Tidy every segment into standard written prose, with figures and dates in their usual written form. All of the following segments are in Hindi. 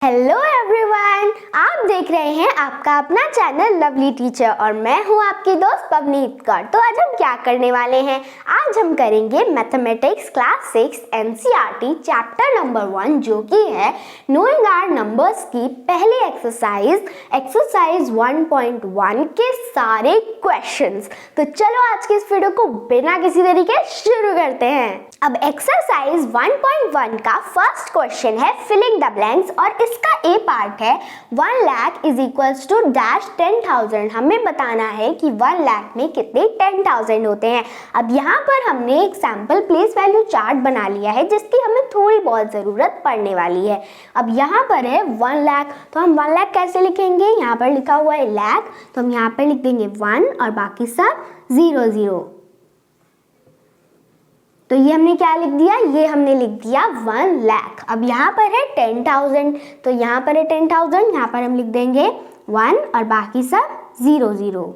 हेलो एवरीवन, आप देख रहे हैं आपका अपना चैनल लवली टीचर और मैं हूं आपकी दोस्त पवनीत कौर। तो आज हम क्या करने वाले हैं, आज हम करेंगे mathematics class 6 NCERT chapter number 1 जो कि है नोइंग आवर नंबर्स की पहली एक्सरसाइज 1.1 के सारे क्वेश्चंस। तो चलो आज के इस वीडियो को बिना किसी देरी के शुरू करते हैं। अब एक्सरसाइज 1.1 का फर्स्ट क्वेश्चन है फिलिंग द ब्लैंक्स और इसका ए पार्ट है 1 lakh is equals to dash 10,000। हमें बताना है कि 1 लाख में कितने 10,000 होते हैं। अब यहाँ पर हमने एक सैम्पल प्लेस वैल्यू चार्ट बना लिया है जिसकी हमें थोड़ी बहुत ज़रूरत पड़ने वाली है। अब यहाँ पर है 1 लाख, तो हम 1 लाख कैसे लिखेंगे, यहाँ पर लिखा हुआ है लाख, तो हम यहाँ पर लिख देंगे 1 और बाकी सब 0 तो ये हमने क्या लिख दिया, ये हमने लिख दिया 1 लाख। अब यहाँ पर है 10,000, तो यहाँ पर है 10,000, यहाँ पर हम लिख देंगे 1 और बाकी सब 0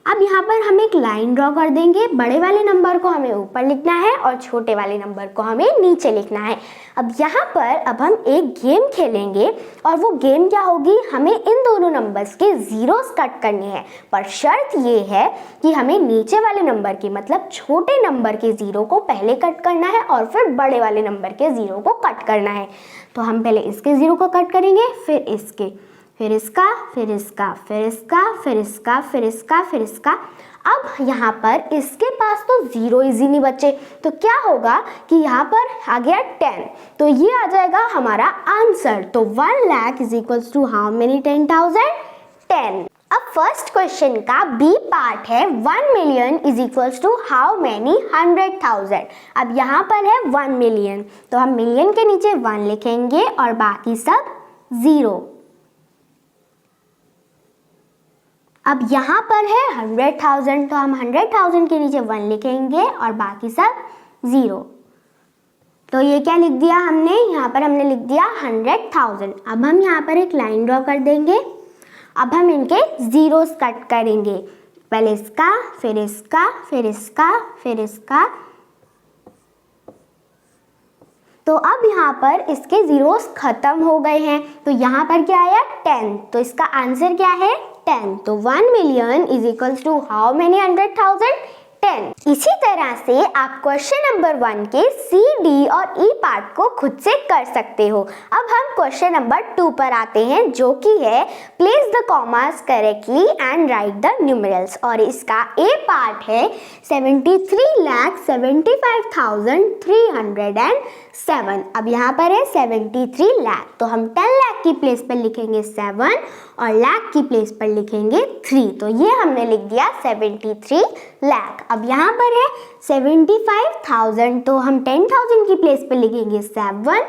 अब यहाँ पर हम एक लाइन ड्रॉ कर देंगे, बड़े वाले नंबर को हमें ऊपर लिखना है और छोटे वाले नंबर को हमें नीचे लिखना है। अब यहाँ पर अब हम एक गेम खेलेंगे और वो गेम क्या होगी, हमें इन दोनों नंबर्स के जीरोस कट करने हैं, पर शर्त ये है कि हमें नीचे वाले नंबर के मतलब छोटे नंबर के जीरो को पहले कट करना है और फिर बड़े वाले नंबर के जीरो को कट करना है। तो हम पहले इसके जीरो को कट करेंगे, फिर इसके, फिर इसका, फिर इसका, फिर इसका, फिर इसका, फिर इसका, फिर इसका। अब यहाँ पर इसके पास तो जीरो इजी नहीं बचे, तो क्या होगा कि यहाँ पर आ गया 10, तो ये आ जाएगा हमारा आंसर। तो 1 lakh is equals to how many 10,000 10। अब फर्स्ट क्वेश्चन का बी पार्ट है 1 million is equals to how many 100,000। अब यहाँ पर है 1 मिलियन, तो हम मिलियन के नीचे 1 लिखेंगे और बाकी सब 0। अब यहाँ पर है 100,000, तो हम 100,000 के नीचे 1 लिखेंगे और बाकी सब 0। तो ये क्या लिख दिया हमने, यहाँ पर हमने लिख दिया 100,000। अब हम यहाँ पर एक लाइन ड्रॉ कर देंगे, अब हम इनके जीरोस कट करेंगे, पहले इसका, फिर इसका, फिर इसका, फिर इसका। तो अब यहाँ पर इसके जीरोस खत्म हो गए हैं, तो यहाँ पर क्या आया 10, तो इसका आंसर क्या है 10। तो 1 million is equals to how many 100,000 10। इसी तरह से आप क्वेश्चन नंबर 1 के सी, डी और ई पार्ट को खुद से कर सकते हो। अब हम क्वेश्चन नंबर 2 पर आते हैं जो कि है place the commas correctly and write the numerals और इसका ए पार्ट है 73,75,307। अब यहाँ पर है 73 लाख, तो हम 10 लाख की प्लेस पर लिखेंगे 7 और लाख की प्लेस पर लिखेंगे 3, तो ये हमने लिख दिया 73 लाख। अब यहाँ पर है 75,000, तो हम 10,000 की प्लेस पर लिखेंगे 7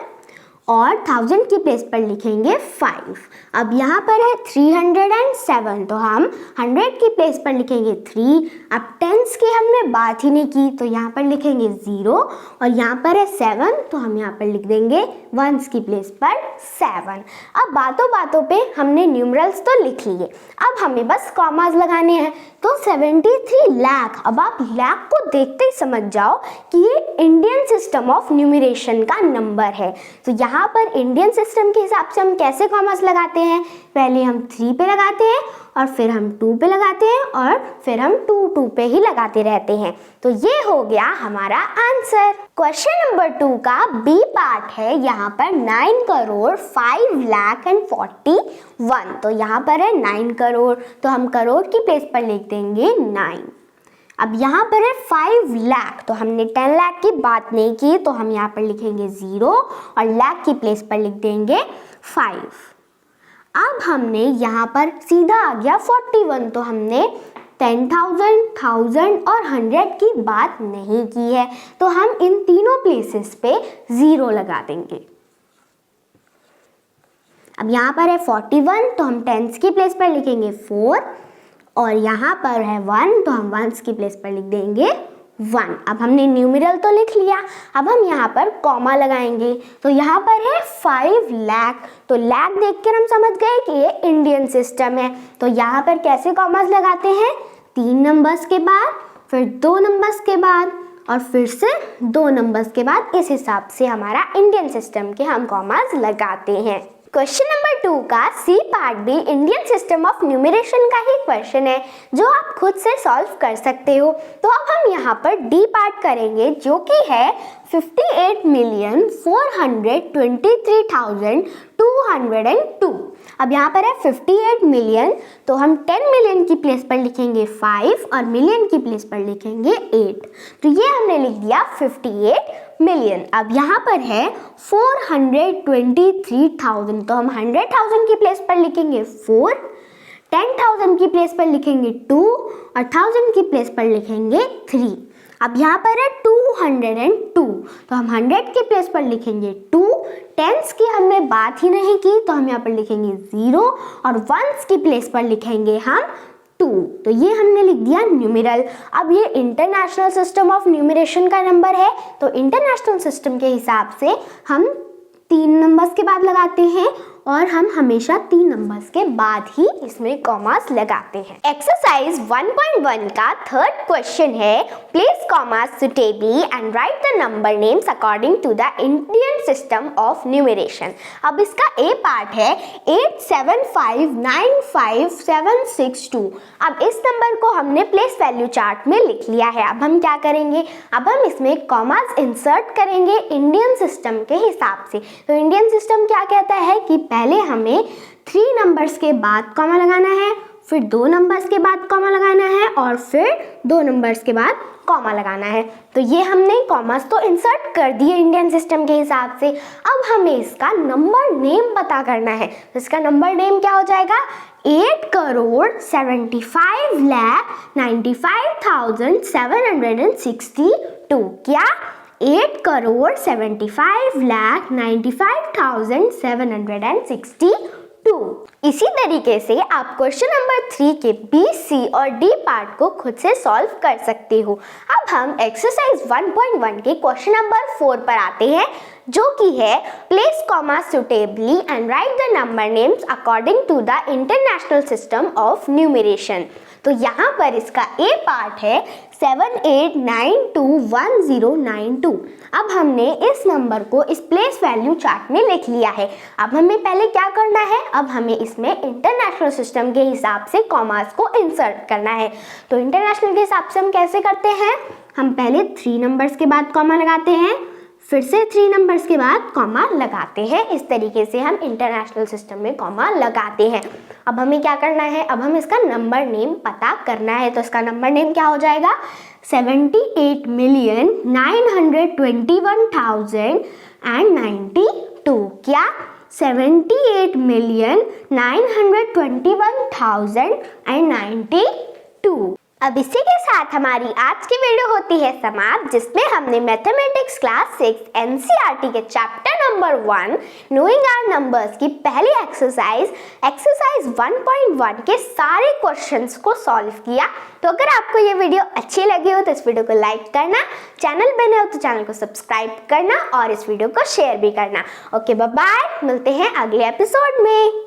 और 1000 की प्लेस पर लिखेंगे 5। अब यहाँ पर है 307, तो हम 100 की प्लेस पर लिखेंगे 3। अब टेंस की हमने बात ही नहीं की, तो यहाँ पर लिखेंगे 0 और यहाँ पर है 7, तो हम यहाँ पर लिख देंगे 1s की प्लेस पर 7। अब बातों बातों पे हमने न्यूमरल्स तो लिख लिए, अब हमें बस कॉमास लगाने हैं। तो 73 लाख, अब आप लाख को देखते ही समझ जाओ कि ये इंडियन सिस्टम ऑफ न्यूमरेशन का नंबर है। तो यहाँ पर इंडियन सिस्टम के हिसाब से हम कैसे कॉमास लगाते हैं, पहले हम 3 पे लगाते हैं और फिर हम 2 पे लगाते हैं और फिर हम 2 पे ही लगाते रहते हैं। तो ये हो गया हमारा आंसर। क्वेश्चन नंबर 2 का बी पार्ट है यहाँ पर 9,05,41,000। तो यहाँ पर है 9 करोड़, तो हम करोड़ की प्लेस पर लिख देंगे 9। अब यहाँ पर है 5 लाख, तो हमने 10 लाख की बात नहीं की, तो हम यहाँ पर लिखेंगे 0 और लाख की प्लेस पर लिख देंगे 5। अब हमने यहाँ पर सीधा आ गया 41, तो हमने 10,000, 1000 और 100 की बात नहीं की है, तो हम इन तीनों प्लेसेस पे 0 लगा देंगे। अब यहाँ पर है 41, तो हम 10s की प्लेस पर लिखेंगे 4 और यहाँ पर है 1, तो हम 1s की प्लेस पर लिख देंगे 1। अब हमने न्यूमेरल तो लिख लिया, अब हम यहाँ पर कॉमा लगाएंगे, तो यहाँ पर है 5 लाख, तो लाख देखकर हम समझ गए कि ये इंडियन सिस्टम है। तो यहाँ पर कैसे कॉमास लगाते हैं, 3 नंबर्स के बाद, फिर 2 नंबर्स के बाद और फिर से 2 नंबर्स के बाद इस हिसाब से हमारा इंडियन सिस्टम के हम कॉमास लगाते हैं। क्वेश्चन नंबर 2 का सी पार्ट भी इंडियन सिस्टम ऑफ न्यूमरेशन का ही क्वेश्चन है जो आप खुद से सॉल्व कर सकते हो। तो अब हम यहाँ पर डी पार्ट करेंगे जो कि है 58,423,202। अब यहाँ पर है 58 मिलियन, तो हम 10 मिलियन की प्लेस पर लिखेंगे 5 और मिलियन की प्लेस पर लिखेंगे 8। तो ये हमने लिख दिया 58 मिलियन। अब यहाँ पर है 423,000, तो हम 100,000 की प्लेस पर लिखेंगे 4, 10,000 की प्लेस पर लिखेंगे 2 और 1000 की प्लेस पर लिखेंगे 3। अब यहाँ पर है 202, तो हम 100 के प्लेस पर लिखेंगे 2, टेंस की हमने बात ही नहीं की तो हम यहाँ पर लिखेंगे 0 और वंस की प्लेस पर लिखेंगे हम 2। तो ये हमने लिख दिया न्यूमेरल। अब ये इंटरनेशनल सिस्टम ऑफ न्यूमरेशन का नंबर है, तो इंटरनेशनल सिस्टम के हिसाब से हम 3 नंबर्स के बाद लगाते हैं और हम हमेशा 3 नंबर्स के बाद ही इसमें कॉमास लगाते हैं। एक्सरसाइज 1.1 का थर्ड क्वेश्चन है place commas suitably and write the number names according to the Indian system of numeration. अब इसका ए पार्ट है 87595,762। अब इस नंबर को हमने प्लेस वैल्यू चार्ट में लिख लिया है। अब हम क्या करेंगे, अब हम इसमें कॉमास इंसर्ट करेंगे इंडियन सिस्टम के हिसाब से। तो इंडियन सिस्टम क्या कहता है कि पहले हमें 3 नंबर्स के बाद कॉमा लगाना है, फिर 2 नंबर्स के बाद कॉमा लगाना है और फिर 2 नंबर्स के बाद कॉमा लगाना है। तो ये हमने कॉमास तो इंसर्ट कर दिए इंडियन सिस्टम के हिसाब से। अब हमें इसका नंबर नेम पता करना है। तो इसका नंबर नेम क्या हो जाएगा, 8,75,95,762। क्या 8,75,95,762। इसी तरीके से आप क्वेश्चन नंबर 3 के बी, सी और डी पार्ट को खुद से सॉल्व कर सकते हो। अब हम एक्सरसाइज 1.1 के क्वेश्चन नंबर 4 पर आते हैं जो कि है place comma suitably and write the number names according to the international system of numeration. तो यहाँ पर इसका ए पार्ट है 78921092। अब हमने इस नंबर को इस प्लेस वैल्यू चार्ट में लिख लिया है। अब हमें पहले क्या करना है, अब हमें इसमें इंटरनेशनल सिस्टम के हिसाब से कॉमास को इंसर्ट करना है। तो इंटरनेशनल के हिसाब से हम कैसे करते हैं, हम पहले 3 नंबर्स के बाद कॉमा लगाते हैं, फिर से 3 नंबर्स के बाद कॉमा लगाते हैं। इस तरीके से हम इंटरनेशनल सिस्टम में कॉमा लगाते हैं। अब हमें क्या करना है, अब हमें इसका नंबर नेम पता करना है। तो इसका नंबर नेम क्या हो जाएगा, 78,921,092। क्या 78,921,092। अब इसी के साथ हमारी आज की वीडियो होती है समाप्त, जिसमें हमने मैथमेटिक्स क्लास 6 एनसीईआरटी के chapter number 1 knowing our numbers की पहली एक्सरसाइज 1.1 के सारे क्वेश्चंस को सॉल्व किया। तो अगर आपको ये वीडियो अच्छी लगी हो तो इस वीडियो को लाइक करना, चैनल पे नए हो तो चैनल को सब्सक्राइब करना और इस वीडियो को शेयर भी करना। ओके बाय बाय, मिलते हैं अगले एपिसोड में।